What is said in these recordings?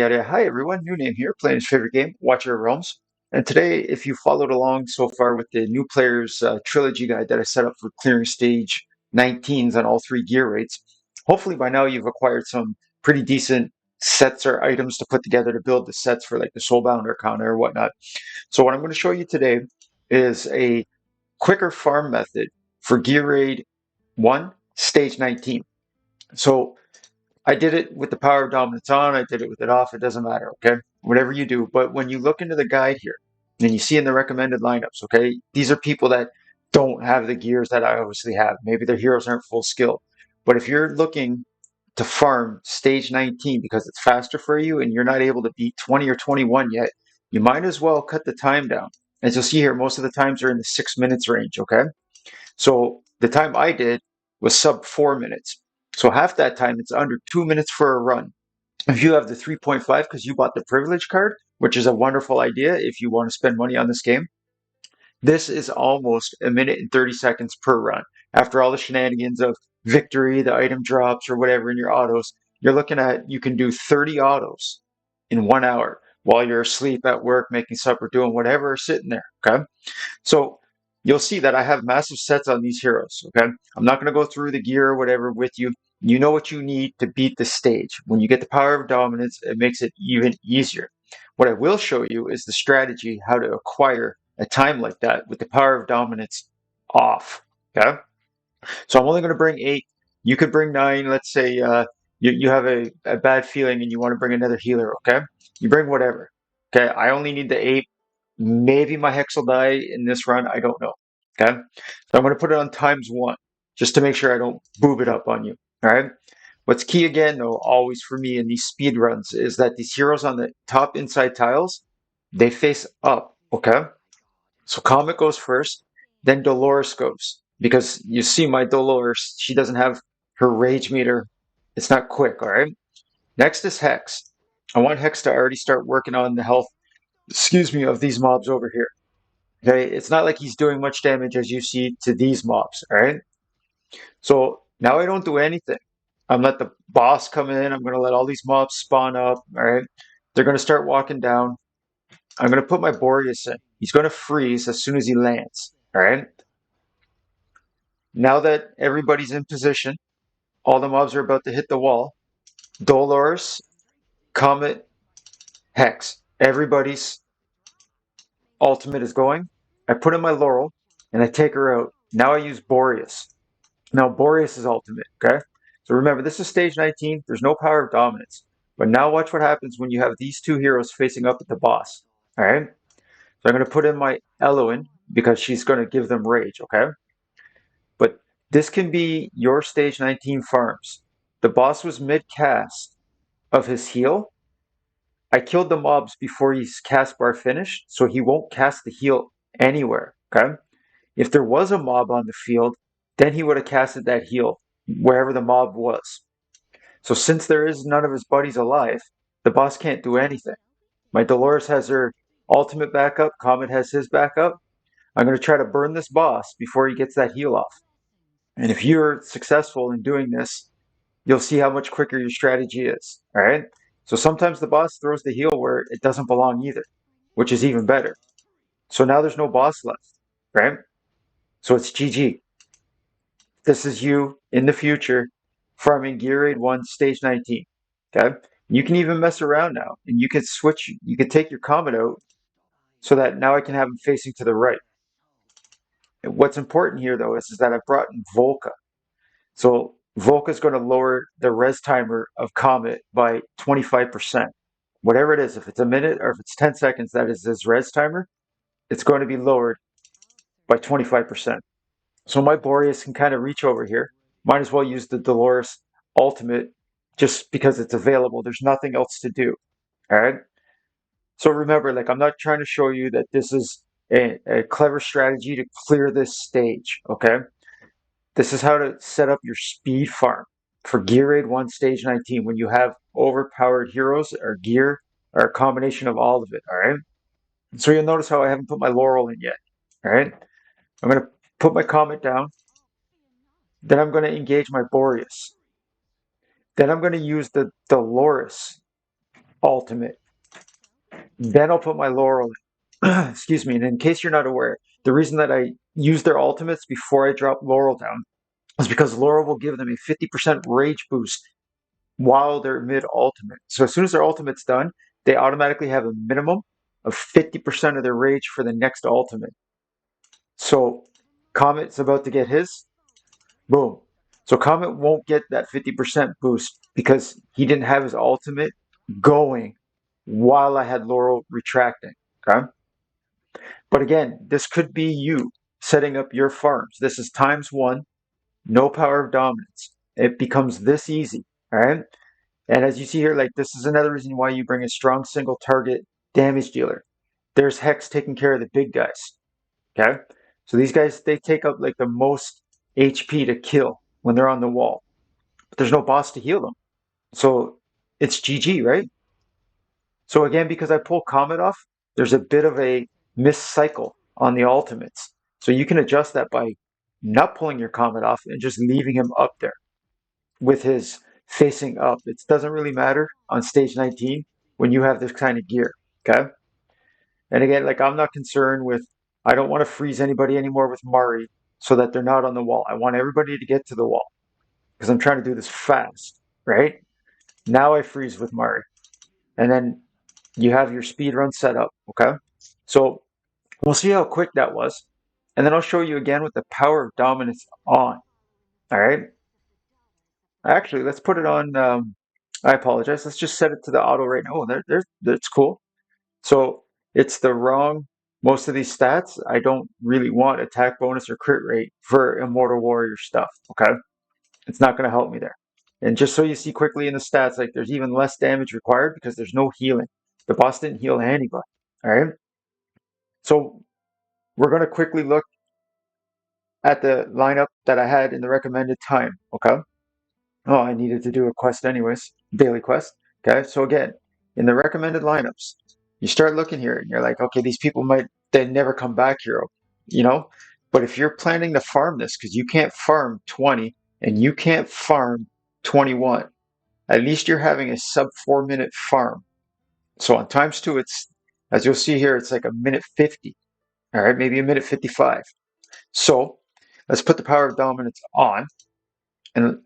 Yeah, hi everyone, new name here, playing his favorite game, Watcher of Realms. And today, if you followed along so far with the new players trilogy guide that I set up for clearing stage 19s on all three gear rates, hopefully by now you've acquired some pretty decent sets or items to put together to build the sets for like the Soulbound Arcana or whatnot. So what I'm going to show you today is a quicker farm method for gear raid 1, stage 19. So I did it with the power of dominance on, I did it with it off, it doesn't matter, okay? Whatever you do. But when you look into the guide here and you see in the recommended lineups, okay, these are people that don't have the gears that I obviously have. Maybe their heroes aren't full skill. But if you're looking to farm stage 19 because it's faster for you and you're not able to beat 20 or 21 yet, you might as well cut the time down. As you'll see here, most of the times are in the 6 minutes range, okay? So the time I did was sub 4 minutes. So half that time, it's under 2 minutes for a run. If you have the 3.5 because you bought the privilege card, which is a wonderful idea if you want to spend money on this game, this is almost a minute and 30 seconds per run. After all the shenanigans of victory, the item drops or whatever in your autos, you're looking at you can do 30 autos in 1 hour while you're asleep at work, making supper, doing whatever, sitting there. Okay. So you'll see that I have massive sets on these heroes, okay? I'm not going to go through the gear or whatever with you. You know what you need to beat the stage. When you get the power of dominance, it makes it even easier. What I will show you is the strategy, how to acquire a time like that with the power of dominance off, okay? So I'm only going to bring 8. You could bring 9. Let's say you have a bad feeling and you want to bring another healer, okay? You bring whatever. Okay, I only need the 8. Maybe my hex will die in this run. I don't know. Okay. So I'm going to put it on ×1 just to make sure I don't boob it up on you. All right. What's key again, though, always for me in these speed runs is that these heroes on the top inside tiles, they face up. Okay. So Comet goes first, then Dolores goes. Because you see my Dolores, she doesn't have her rage meter. It's not quick. All right. Next is Hex. I want Hex to already start working on the health, of these mobs over here. Okay, it's not like he's doing much damage as you see to these mobs, all right? So now I don't do anything. I'm let the boss come in. I'm going to let all these mobs spawn up, all right? They're going to start walking down. I'm going to put my Boreas in. He's going to freeze as soon as he lands, all right? Now that everybody's in position, all the mobs are about to hit the wall. Dolores, Comet, Hex. Everybody's ultimate is going. I put in my Laurel, and I take her out. Now I use Boreas. Now Boreas is ultimate, okay? So remember, this is stage 19. There's no power of dominance. But now watch what happens when you have these two heroes facing up at the boss, all right? So I'm going to put in my Eloin because she's going to give them rage, okay? But this can be your stage 19 farms. The boss was mid-cast of his heal. I killed the mobs before his cast bar finished, so he won't cast the heal anywhere, okay? If there was a mob on the field, then he would have casted that heal wherever the mob was. So since there is none of his buddies alive, the boss can't do anything. My Dolores has her ultimate backup, Comet has his backup. I'm going to try to burn this boss before he gets that heal off. And if you're successful in doing this, you'll see how much quicker your strategy is. All right? So sometimes the boss throws the heal where it doesn't belong either, which is even better. So now there's no boss left, right? So it's GG. This is you in the future farming Gear Raid 1 Stage 19. Okay? You can even mess around now and you can switch, you can take your Comet out so that now I can have him facing to the right. And what's important here though is that I've brought in Volca. So Volca is going to lower the res timer of Comet by 25%. Whatever it is, if it's a minute or if it's 10 seconds, that is his res timer, it's going to be lowered by 25%. So my Boreas can kind of reach over here. Might as well use the Dolores ultimate just because it's available. There's nothing else to do. All right. So remember, like, I'm not trying to show you that this is a clever strategy to clear this stage. Okay. This is how to set up your speed farm for Gear Raid 1 Stage 19 when you have overpowered heroes or gear or a combination of all of it. All right. So you'll notice how I haven't put my Laurel in yet. All right. I'm going to put my Comet down. Then I'm going to engage my Boreas. Then I'm going to use the Dolores ultimate. Then I'll put my Laurel in. Excuse me. And in case you're not aware, the reason that I use their ultimates before I drop Laurel down is because Laurel will give them a 50% rage boost while they're mid ultimate. So as soon as their ultimate's done, they automatically have a minimum of 50% of their rage for the next ultimate. So Comet's about to get his. Boom. So Comet won't get that 50% boost because he didn't have his ultimate going while I had Laurel retracting. Okay. But again, this could be you setting up your farms. This is ×1, no power of dominance. It becomes this easy. All right. And as you see here, like this is another reason why you bring a strong single target damage dealer. There's Hex taking care of the big guys. Okay. So these guys, they take up like the most HP to kill when they're on the wall. But there's no boss to heal them. So it's GG, right? So again, because I pull Comet off, there's a bit of a missed cycle on the ultimates. So you can adjust that by not pulling your Comet off and just leaving him up there with his facing up. It doesn't really matter on stage 19 when you have this kind of gear, okay? And again, like I'm not concerned with, I don't want to freeze anybody anymore with Mari so that they're not on the wall. I want everybody to get to the wall because I'm trying to do this fast, right? Now I freeze with Mari. And then you have your speed run set up, okay? So we'll see how quick that was. And then I'll show you again with the power of dominance on, all right? Actually, let's put it on, I apologize. Let's just set it to the auto right now. Oh, that's cool. So it's the wrong, most of these stats, I don't really want attack bonus or crit rate for Immortal Warrior stuff, okay? It's not going to help me there. And just so you see quickly in the stats, like there's even less damage required because there's no healing. The boss didn't heal anybody, all right? So we're going to quickly look at the lineup that I had in the recommended time, okay? Oh, I needed to do a quest anyways, daily quest. Okay, so again, in the recommended lineups, you start looking here and you're like, okay, these people might, they never come back here, you know? But if you're planning to farm this, because you can't farm 20 and you can't farm 21, at least you're having a sub 4 minute farm. So on ×2, it's, as you'll see here, it's like a minute 50, all right, maybe a minute 55. So let's put the power of dominance on. And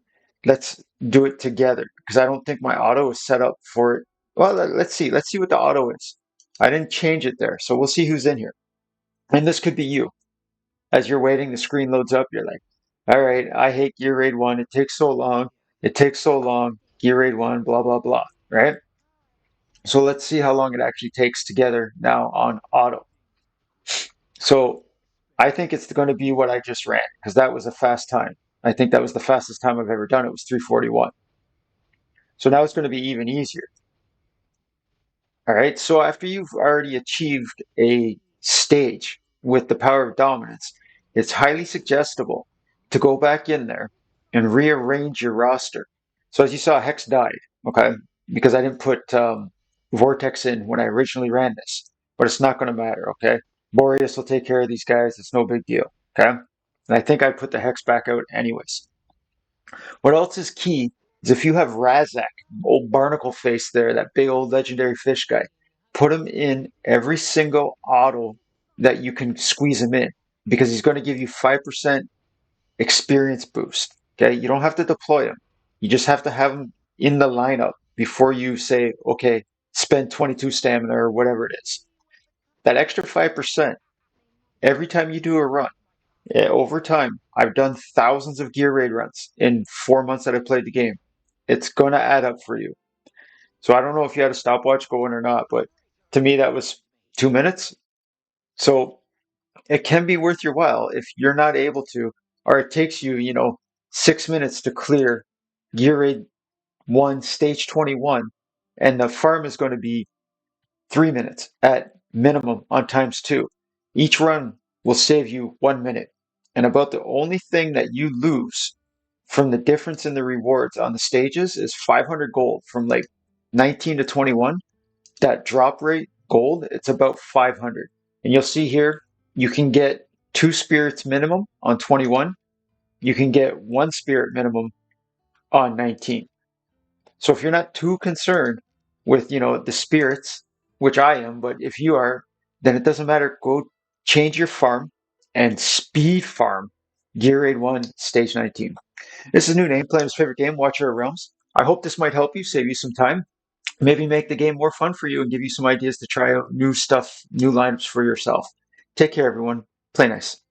let's do it together because I don't think my auto is set up for it. Well, let's see. Let's see what the auto is. I didn't change it there. So we'll see who's in here. And this could be you. As you're waiting, the screen loads up. You're like, all right, I hate Gear Raid 1. It takes so long. It takes so long. Gear Raid 1, blah, blah, blah. Right? So let's see how long it actually takes together now on auto. So I think it's going to be what I just ran because that was a fast time. I think that was the fastest time I've ever done. It was 3:41. So now it's going to be even easier. All right. So after you've already achieved a stage with the power of dominance, it's highly suggestible to go back in there and rearrange your roster. So as you saw, Hex died, okay, because I didn't put Vortex in when I originally ran this, but it's not going to matter, okay? Boreas will take care of these guys. It's no big deal, okay? And I think I put the Hex back out anyways. What else is key is if you have Razak, old barnacle face there, that big old legendary fish guy, put him in every single auto that you can squeeze him in because he's going to give you 5% experience boost. Okay, you don't have to deploy him. You just have to have him in the lineup before you say, okay, spend 22 stamina or whatever it is. That extra 5% every time you do a run. Yeah, over time, I've done thousands of gear raid runs in 4 months that I played the game. It's going to add up for you. So I don't know if you had a stopwatch going or not, but to me, that was 2 minutes. So it can be worth your while if you're not able to, or it takes you, 6 minutes to clear gear raid 1, stage 21, and the farm is going to be 3 minutes at minimum on ×2. Each run will save you 1 minute. And about the only thing that you lose from the difference in the rewards on the stages is 500 gold from like 19 to 21. That drop rate gold, it's about 500. And you'll see here, you can get 2 spirits minimum on 21. You can get 1 spirit minimum on 19. So if you're not too concerned with, the spirits, which I am, but if you are, then it doesn't matter. Go change your farm and speed farm Gear Raid 1 Stage 19. This is a new name, playing his favorite game, Watcher of Realms. I hope this might help you, save you some time, maybe make the game more fun for you and give you some ideas to try out new stuff, new lineups for yourself. Take care, everyone. Play nice.